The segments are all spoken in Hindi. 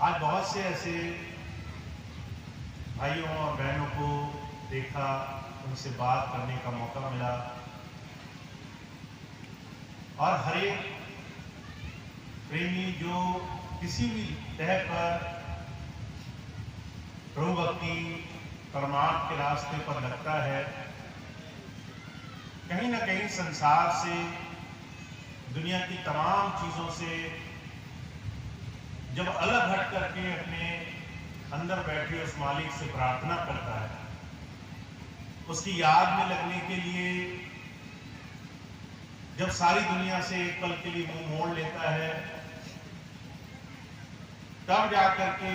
आज बहुत से ऐसे भाइयों और बहनों को देखा, उनसे बात करने का मौका मिला और हर एक प्रेमी जो किसी भी तह पर प्रभु भक्ति परमार्थ के रास्ते पर लगता है, कहीं ना कहीं संसार से, दुनिया की तमाम चीजों से जब अलग हट करके अपने अंदर बैठे उस मालिक से प्रार्थना करता है, उसकी याद में लगने के लिए जब सारी दुनिया से एक पल के लिए मुंह मोड़ लेता है, तब जाकर के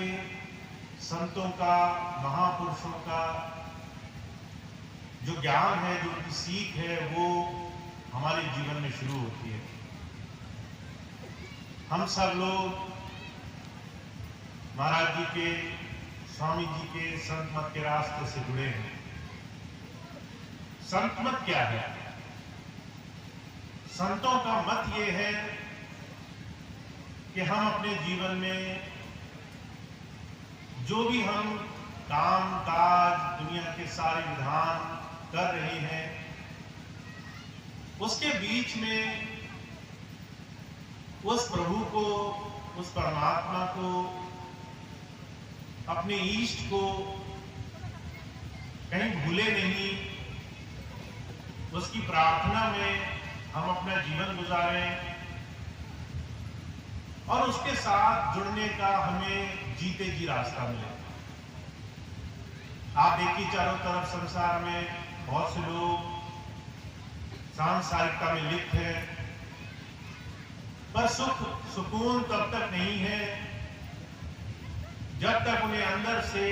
संतों का, महापुरुषों का जो ज्ञान है, जो उनकी सीख है, वो हमारे जीवन में शुरू होती है। हम सब लोग महाराज जी के, स्वामी जी के संत मत के रास्ते से जुड़े हैं। संत मत क्या है? संतों का मत ये है कि हम अपने जीवन में जो भी हम काम काज, दुनिया के सारे विधान कर रहे हैं, उसके बीच में उस प्रभु को, उस परमात्मा को, अपने ईष्ट को कहीं भूले नहीं, उसकी प्रार्थना में हम अपना जीवन गुजारें और उसके साथ जुड़ने का हमें जीते जी रास्ता मिले। आप देखिए, चारों तरफ संसार में बहुत से लोग सांसारिकता में लिप्त हैं, पर सुख सुकून तब तक नहीं है जब तक उन्हें अंदर से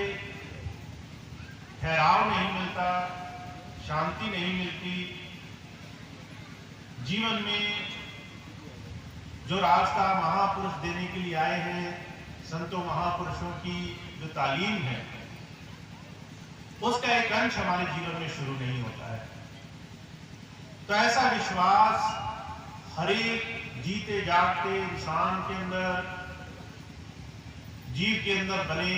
ठहराव नहीं मिलता, शांति नहीं मिलती। जीवन में जो रास्ता महापुरुष देने के लिए आए हैं, संतों महापुरुषों की जो तालीम है, उसका एक अंश हमारे जीवन में शुरू नहीं होता है। तो ऐसा विश्वास हर एक जीते जागते इंसान के अंदर, जीव के अंदर बने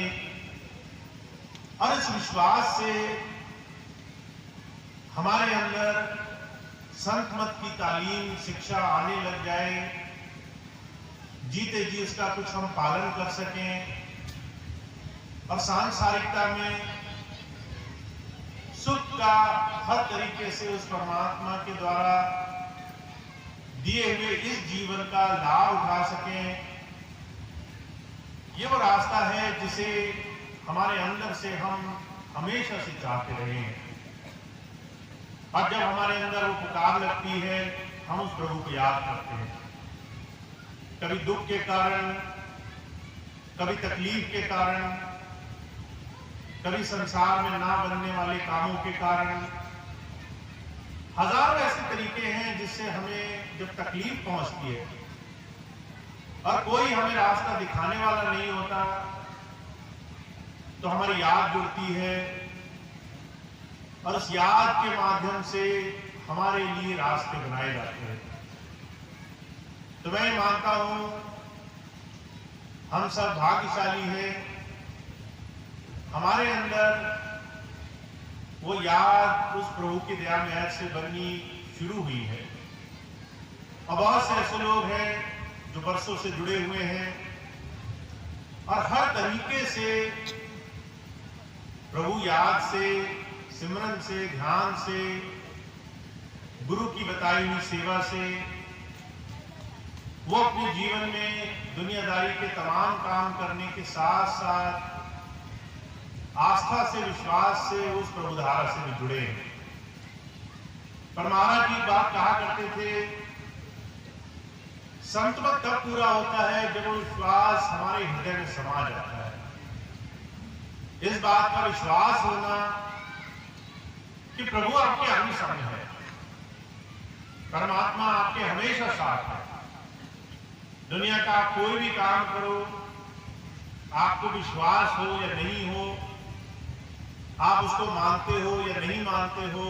और इस विश्वास से हमारे अंदर संत मत की तालीम, शिक्षा आने लग जाए, जीते जी उसका कुछ हम पालन कर सकें और सांसारिकता में सुख का हर तरीके से उस परमात्मा के द्वारा दिए हुए इस जीवन का लाभ उठा सकें। ये वो रास्ता है जिसे हमारे अंदर से हम हमेशा से चाहते रहे हैं और जब हमारे अंदर वो पुकार लगती है, हम उस प्रभु को याद करते हैं। कभी दुख के कारण, कभी तकलीफ के कारण, कभी संसार में ना बनने वाले कामों के कारण, हजारों ऐसे तरीके हैं जिससे हमें जब तकलीफ पहुंचती है और कोई हमें रास्ता दिखाने वाला नहीं होता, तो हमारी याद जुड़ती है और उस याद के माध्यम से हमारे लिए रास्ते बनाए जाते हैं। तो मैं मानता हूं हम सब भाग्यशाली हैं, हमारे अंदर वो याद उस प्रभु की दया मेहर से बननी शुरू हुई है। और बहुत से ऐसे लोग हैं जो वर्षों से जुड़े हुए हैं और हर तरीके से प्रभु याद से, सिमरन से, ध्यान से, गुरु की बताई हुई सेवा से वो अपने जीवन में दुनियादारी के तमाम काम करने के साथ साथ आस्था से, विश्वास से उस प्रभुधारा से भी जुड़े हैं। पर महाराज जी बात कहा करते थे, संत मत तब पूरा होता है जब वो विश्वास हमारे हृदय में समा जाता है। इस बात का विश्वास होना कि प्रभु आपके आगे सामने है, परमात्मा आपके हमेशा साथ है। दुनिया का आप कोई भी काम करो, आपको विश्वास हो या नहीं हो, आप उसको मानते हो या नहीं मानते हो,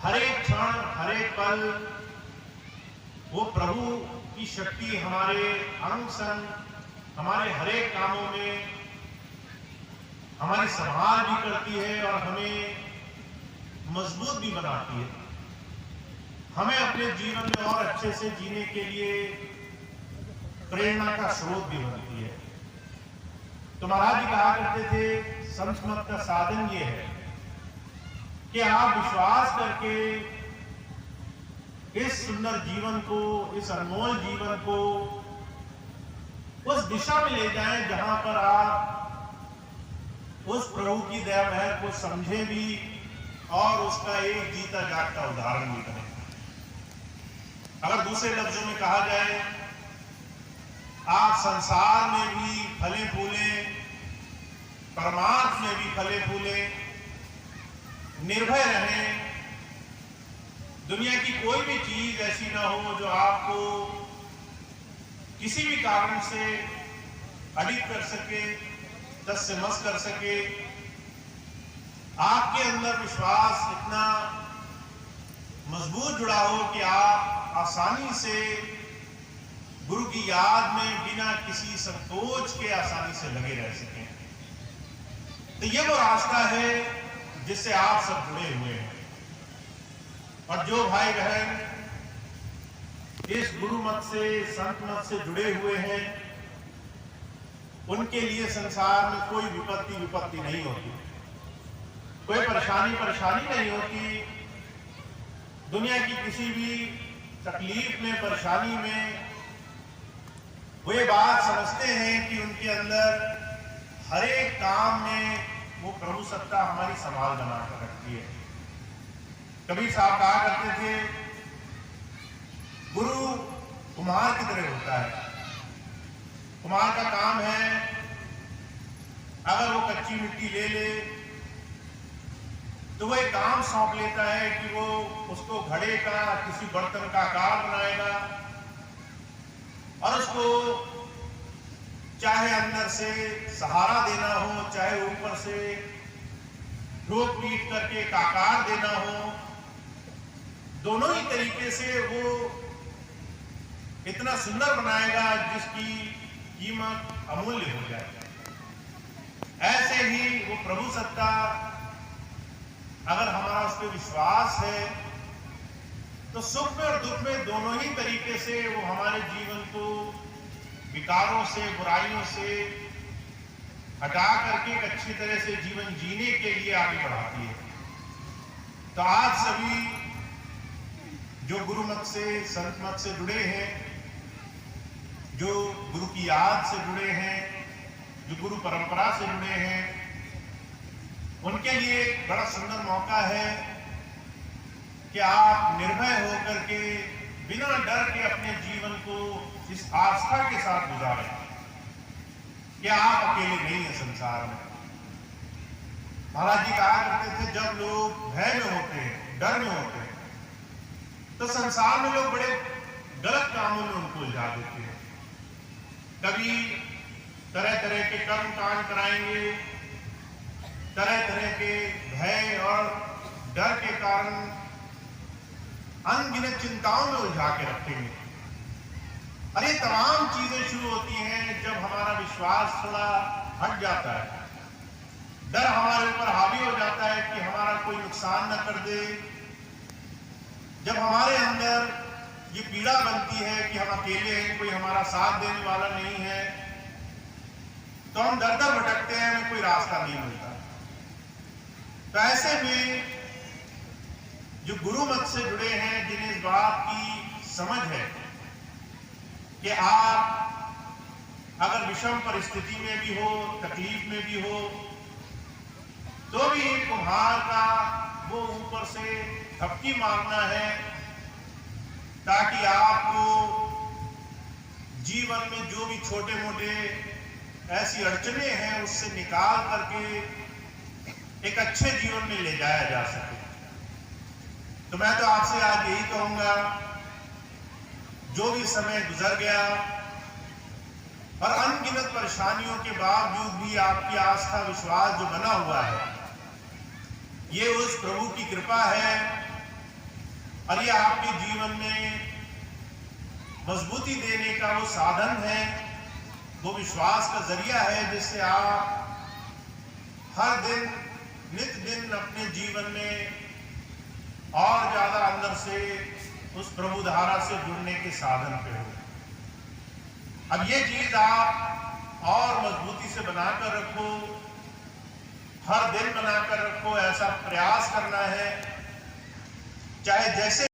हर एक क्षण, हर एक पल वो प्रभु की शक्ति हमारे अंग संग हमारे हर एक कामों में हमारी संभाल भी करती है और हमें मजबूत भी बनाती है, हमें अपने जीवन में और अच्छे से जीने के लिए प्रेरणा का स्रोत भी बनती है। तो महाराज जी कहा करते थे, संत मत का साधन ये है कि आप विश्वास करके इस सुंदर जीवन को, इस अनमोल जीवन को उस दिशा में ले जाएं जहां पर आप उस प्रभु की दया महर को समझे भी और उसका एक जीता जागता उदाहरण भी करें। अगर दूसरे लफ्जों में कहा जाए, आप संसार में भी फले फूले, परमार्थ में भी फले फूले, निर्भय रहें, दुनिया की कोई भी चीज ऐसी ना हो जो आपको किसी भी कारण से अडिग कर सके, दस से मस कर सके। आपके अंदर विश्वास इतना मजबूत जुड़ा हो कि आप आसानी से गुरु की याद में बिना किसी संकोच के आसानी से लगे रह सकें। तो ये वो रास्ता है जिससे आप सब जुड़े हुए हैं। और जो भाई बहन इस गुरु मत से, संत मत से जुड़े हुए हैं, उनके लिए संसार में कोई विपत्ति नहीं होती, कोई परेशानी नहीं होती। दुनिया की किसी भी तकलीफ में, परेशानी में वे बात समझते हैं कि उनके अंदर हर एक काम में वो प्रभु सत्ता हमारी संभाल बनाकर रखती है। कबीर साहब कहा करते थे, गुरु कुम्हार की तरह होता है। कुम्हार का काम है, अगर वो कच्ची मिट्टी ले ले तो वो एक काम सौंप लेता है कि वो उसको घड़े का, किसी बर्तन का आकार बनाएगा और उसको चाहे अंदर से सहारा देना हो, चाहे ऊपर से ठोक पीट करके एक आकार देना हो, दोनों ही तरीके से वो इतना सुंदर बनाएगा जिसकी कीमत अमूल्य हो जाएगी। ऐसे ही वो प्रभु सत्ता, अगर हमारा उस पर विश्वास है तो सुख में और दुख में दोनों ही तरीके से वो हमारे जीवन को विकारों से, बुराइयों से हटा करके एक अच्छी तरह से जीवन जीने के लिए आगे बढ़ाती है। तो आज सभी जो गुरु मत से, संत मत से जुड़े हैं, जो गुरु की याद से जुड़े हैं, जो गुरु परंपरा से जुड़े हैं, उनके लिए एक बड़ा सुंदर मौका है कि आप निर्भय होकर के, बिना डर के अपने जीवन को इस आस्था के साथ गुजारें कि आप अकेले नहीं हैं संसार में। महाराज जी कहा करते थे, जब लोग भय में होते हैं, डर में होते हैं, तो संसार में लोग बड़े गलत कामों में उनको उलझा देते हैं। कभी तरह तरह के कर्म कांड कराएंगे, तरह तरह के भय और डर के कारण अनगिनत चिंताओं में उलझा के रखेंगे। और ये तमाम चीजें शुरू होती हैं जब हमारा विश्वास थोड़ा हट जाता है, डर हमारे ऊपर हावी हो जाता है कि हमारा कोई नुकसान न कर दे। जब हमारे अंदर ये पीड़ा बनती है कि हम अकेले हैं, कोई हमारा साथ देने वाला नहीं है, तो हम दर दर भटकते हैं, हमें कोई रास्ता नहीं मिलता। तो ऐसे में जो गुरु मत से जुड़े हैं, जिन्हें इस बात की समझ है कि आप अगर विषम परिस्थिति में भी हो, तकलीफ में भी हो, तो भी एक कुम्हार का वो ऊपर से थपकी मारना है ताकि आपको जीवन में जो भी छोटे मोटे ऐसी अड़चने हैं उससे निकाल करके एक अच्छे जीवन में ले जाया जा सके। तो मैं तो आपसे आज यही कहूंगा, जो भी समय गुजर गया और अनगिनत परेशानियों के बावजूद भी आपकी आस्था, विश्वास जो बना हुआ है, ये उस प्रभु की कृपा है और ये आपके जीवन में मजबूती देने का वो साधन है वो विश्वास का जरिया है जिससे आप हर दिन नित दिन अपने जीवन में और ज्यादा अंदर से उस प्रभु धारा से जुड़ने के साधन पे हो। अब ये चीज आप और मजबूती से बनाकर रखो, हर दिन बनाकर रखो, ऐसा प्रयास करना है, चाहे जैसे